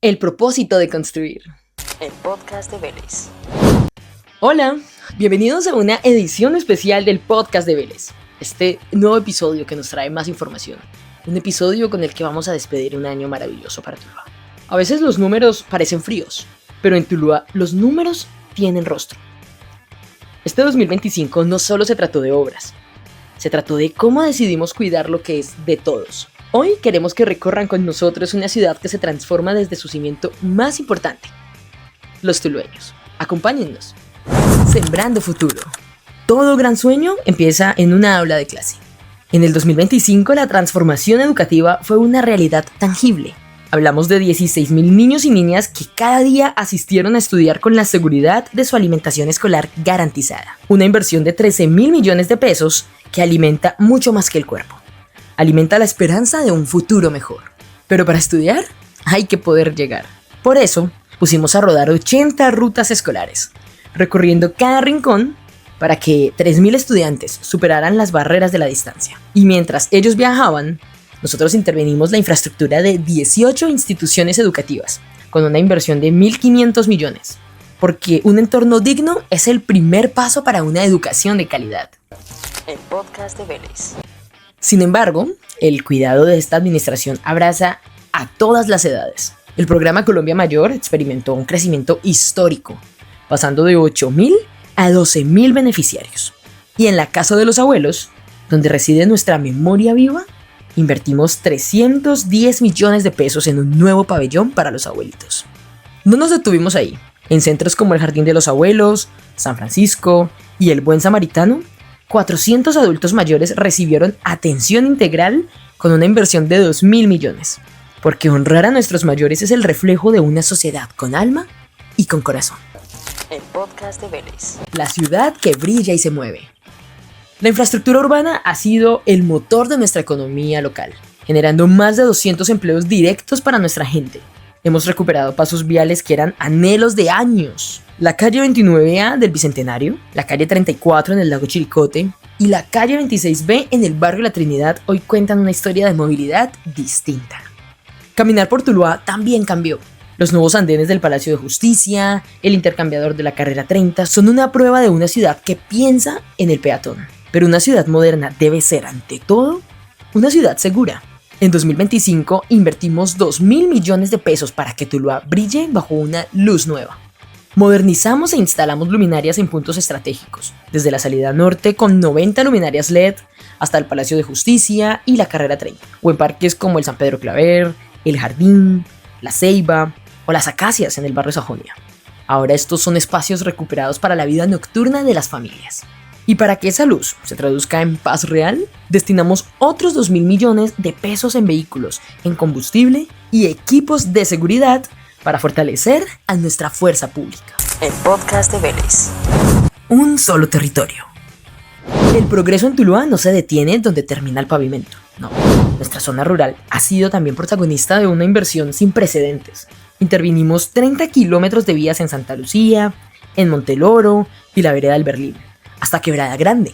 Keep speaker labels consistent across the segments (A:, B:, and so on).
A: El propósito de construir.
B: El podcast de Vélez.
A: Hola, bienvenidos a una edición especial del podcast de Vélez. Este nuevo episodio que nos trae más información. Un episodio con el que vamos a despedir un año maravilloso para Tuluá. A veces los números parecen fríos, pero en Tuluá los números tienen rostro. Este 2025 no solo se trató de obras, se trató de cómo decidimos cuidar lo que es de todos. Hoy queremos que recorran con nosotros una ciudad que se transforma desde su cimiento más importante, los tulueños. Acompáñennos. Sembrando futuro. Todo gran sueño empieza en una aula de clase. En el 2025 la transformación educativa fue una realidad tangible. Hablamos de 16,000 niños y niñas que cada día asistieron a estudiar con la seguridad de su alimentación escolar garantizada. Una inversión de 13,000 millones de pesos que alimenta mucho más que el cuerpo. Alimenta la esperanza de un futuro mejor. Pero para estudiar hay que poder llegar. Por eso pusimos a rodar 80 rutas escolares, recorriendo cada rincón para que 3,000 estudiantes superaran las barreras de la distancia. Y mientras ellos viajaban, nosotros intervenimos la infraestructura de 18 instituciones educativas, con una inversión de 1.500 millones. Porque un entorno digno es el primer paso para una educación de calidad.
B: El podcast de Vélez.
A: Sin embargo, el cuidado de esta administración abraza a todas las edades. El programa Colombia Mayor experimentó un crecimiento histórico, pasando de 8,000 a 12,000 beneficiarios. Y en la Casa de los Abuelos, donde reside nuestra memoria viva, invertimos 310 millones de pesos en un nuevo pabellón para los abuelitos. No nos detuvimos ahí. En centros como el Jardín de los Abuelos, San Francisco y el Buen Samaritano, 400 adultos mayores recibieron atención integral con una inversión de 2,000 millones. Porque honrar a nuestros mayores es el reflejo de una sociedad con alma y con corazón.
B: El podcast de Vélez.
A: La ciudad que brilla y se mueve. La infraestructura urbana ha sido el motor de nuestra economía local, generando más de 200 empleos directos para nuestra gente. Hemos recuperado pasos viales que eran anhelos de años. La calle 29A del Bicentenario, la calle 34 en el lago Chiricote y la calle 26B en el barrio La Trinidad hoy cuentan una historia de movilidad distinta. Caminar por Tuluá también cambió. Los nuevos andenes del Palacio de Justicia, el intercambiador de la carrera 30 son una prueba de una ciudad que piensa en el peatón. Pero una ciudad moderna debe ser, ante todo, una ciudad segura. En 2025 invertimos 2,000 millones de pesos para que Tuluá brille bajo una luz nueva. Modernizamos e instalamos luminarias en puntos estratégicos, desde la salida norte con 90 luminarias LED hasta el Palacio de Justicia y la carrera 30, o en parques como el San Pedro Claver, el Jardín, la Ceiba o las Acacias en el barrio Sajonia. Ahora estos son espacios recuperados para la vida nocturna de las familias. Y para que esa luz se traduzca en paz real, destinamos otros 2,000 millones de pesos en vehículos, en combustible y equipos de seguridad para fortalecer a nuestra fuerza pública.
B: El podcast de Vélez.
A: Un solo territorio. El progreso en Tuluá no se detiene donde termina el pavimento. No, nuestra zona rural ha sido también protagonista de una inversión sin precedentes. Intervinimos 30 kilómetros de vías en Santa Lucía, en Monteloro y la vereda del Berlín, hasta Quebrada Grande.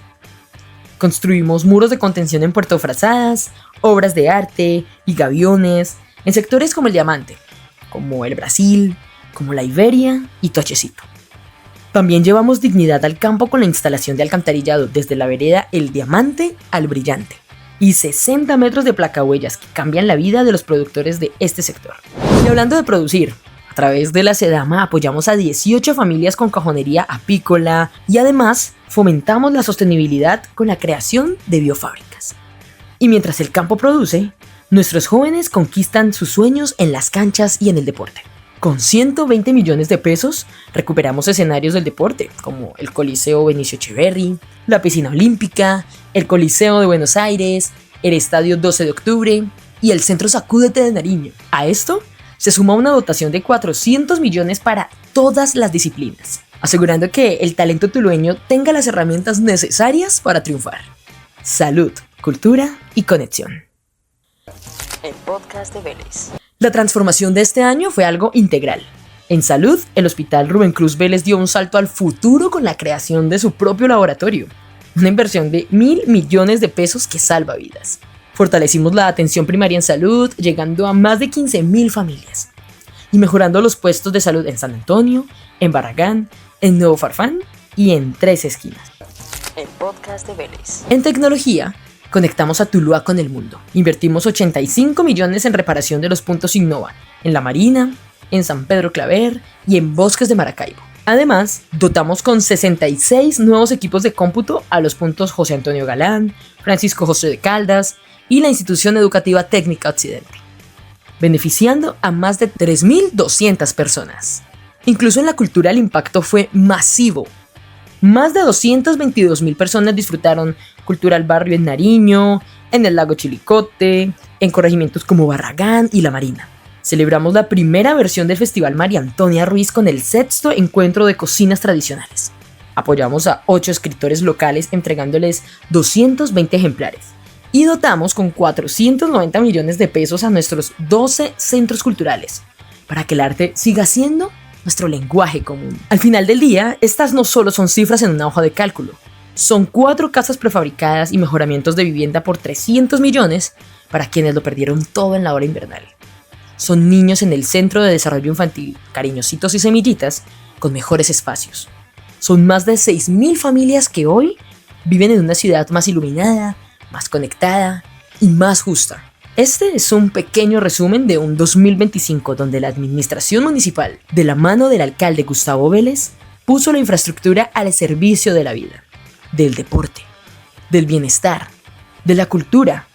A: Construimos muros de contención en Puerto Frazadas, obras de arte y gaviones en sectores como el Diamante, como el Brasil, como la Iberia y Tochecito. También llevamos dignidad al campo con la instalación de alcantarillado desde la vereda El Diamante al Brillante y 60 metros de placahuellas que cambian la vida de los productores de este sector. Y hablando de producir, a través de la SEDAMA apoyamos a 18 familias con cajonería apícola y además fomentamos la sostenibilidad con la creación de biofábricas. Y mientras el campo produce, nuestros jóvenes conquistan sus sueños en las canchas y en el deporte. Con 120 millones de pesos recuperamos escenarios del deporte como el Coliseo Benicio Echeverri, la Piscina Olímpica, el Coliseo de Buenos Aires, el Estadio 12 de Octubre y el Centro Sacúdete de Nariño. A esto se suma una dotación de 400 millones para todas las disciplinas, asegurando que el talento tulueño tenga las herramientas necesarias para triunfar. Salud, cultura y conexión.
B: El podcast de Vélez.
A: La transformación de este año fue algo integral. En salud, el Hospital Rubén Cruz Vélez dio un salto al futuro con la creación de su propio laboratorio. Una inversión de 1.000 millones de pesos que salva vidas. Fortalecimos la atención primaria en salud, llegando a más de 15,000 familias. y mejorando los puestos de salud en San Antonio, en Barragán, en Nuevo Farfán y en Tres Esquinas.
B: El podcast de Vélez.
A: En tecnología, conectamos a Tuluá con el mundo. Invertimos 85 millones en reparación de los puntos Innova, en La Marina, en San Pedro Claver y en Bosques de Maracaibo. Además, dotamos con 66 nuevos equipos de cómputo a los puntos José Antonio Galán, Francisco José de Caldas y la Institución Educativa Técnica Occidente, beneficiando a más de 3.200 personas. Incluso en la cultura el impacto fue masivo. Más de 222.000 personas disfrutaron Cultura al Barrio en Nariño, en el lago Chilicote, en corregimientos como Barragán y La Marina. Celebramos la primera versión del Festival María Antonia Ruiz con el 6º encuentro de cocinas tradicionales. Apoyamos a 8 escritores locales entregándoles 220 ejemplares. Y dotamos con 490 millones de pesos a nuestros 12 centros culturales, para que el arte siga siendo nuestro lenguaje común. Al final del día, estas no solo son cifras en una hoja de cálculo, son 4 casas prefabricadas y mejoramientos de vivienda por 300 millones para quienes lo perdieron todo en la hora invernal. Son niños en el Centro de Desarrollo Infantil Cariñositos y Semillitas con mejores espacios. Son más de 6.000 familias que hoy viven en una ciudad más iluminada, más conectada y más justa. Este es un pequeño resumen de un 2025 donde la administración municipal, de la mano del alcalde Gustavo Vélez, puso la infraestructura al servicio de la vida, del deporte, del bienestar, de la cultura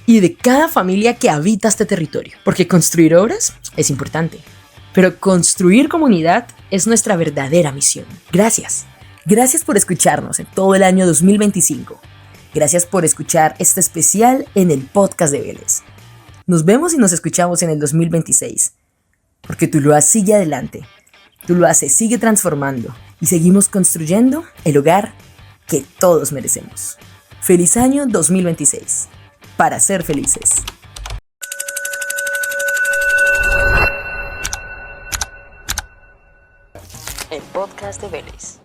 A: y de cada familia que habita este territorio. Porque construir obras es importante, pero construir comunidad es nuestra verdadera misión. Gracias. Gracias por escucharnos en todo el año 2025. Gracias por escuchar este especial en el podcast de Vélez. Nos vemos y nos escuchamos en el 2026. Porque Tuluá sigue adelante. Tuluá se sigue transformando y seguimos construyendo el hogar que todos merecemos. Feliz año 2026. Para ser felices.
B: El podcast de Vélez.